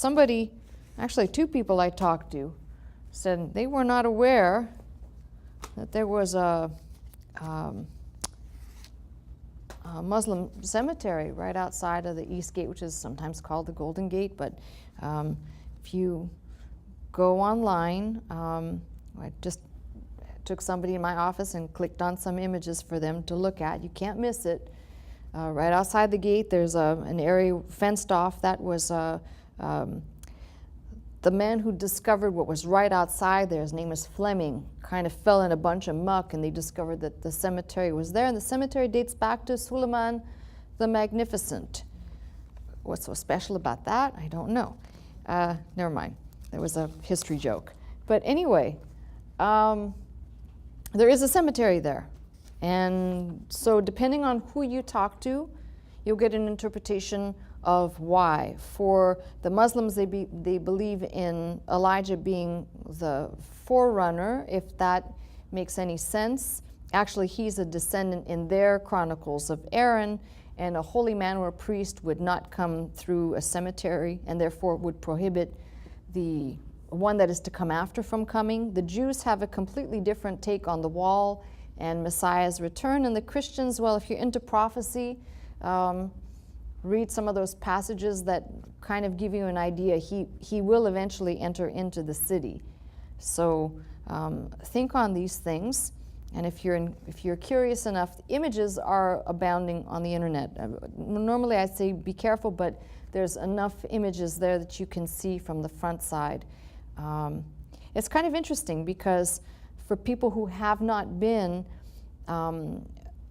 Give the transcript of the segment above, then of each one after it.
somebody, actually 2 people I talked to, said they were not aware that there was a Muslim cemetery right outside of the East Gate, which is sometimes called the Golden Gate. But if you go online, I just took somebody in my office and clicked on some images for them to look at. You can't miss it. Right outside the gate, there's an area fenced off. That was the man who discovered what was right outside there. His name is Fleming. Kind of fell in a bunch of muck, and they discovered that the cemetery was there. And the cemetery dates back to Suleiman the Magnificent. What's so special about that? I don't know. Never mind. There was a history joke. But anyway, there is a cemetery there. And so depending on who you talk to, you'll get an interpretation of why. For the Muslims, they believe in Elijah being the forerunner, if that makes any sense. Actually, he's a descendant in their chronicles of Aaron, and a holy man or a priest would not come through a cemetery, and therefore would prohibit the one that is to come after from coming. The Jews have a completely different take on the wall and Messiah's return, and the Christians, well, if you're into prophecy, read some of those passages that kind of give you an idea. He will eventually enter into the city. So think on these things, and if you're curious enough, images are abounding on the internet. Normally I'd say be careful, but there's enough images there that you can see from the front side. It's kind of interesting because for people who have not been,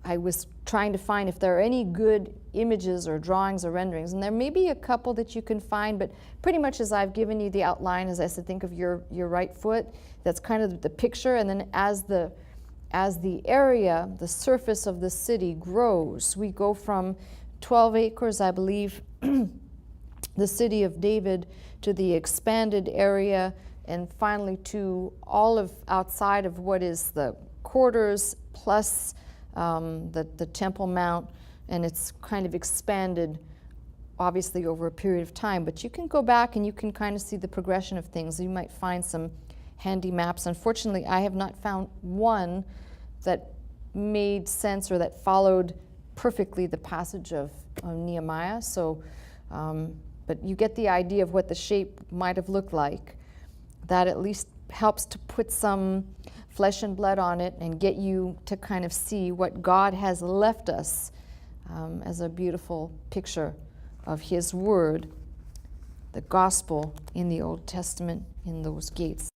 I was trying to find if there are any good images or drawings or renderings, and there may be a couple that you can find, but pretty much as I've given you the outline, as I said, think of your right foot, that's kind of the picture, and then as the area, the surface of the city grows, we go from 12 acres, I believe, the city of David, to the expanded area, and finally to all of outside of what is the quarters plus the Temple Mount, and it's kind of expanded obviously over a period of time. But you can go back and you can kind of see the progression of things. You might find some handy maps. Unfortunately, I have not found one that made sense or that followed perfectly the passage of Nehemiah. So, but you get the idea of what the shape might have looked like. That at least helps to put some flesh and blood on it and get you to kind of see what God has left us as a beautiful picture of His Word, the gospel in the Old Testament, in those gates.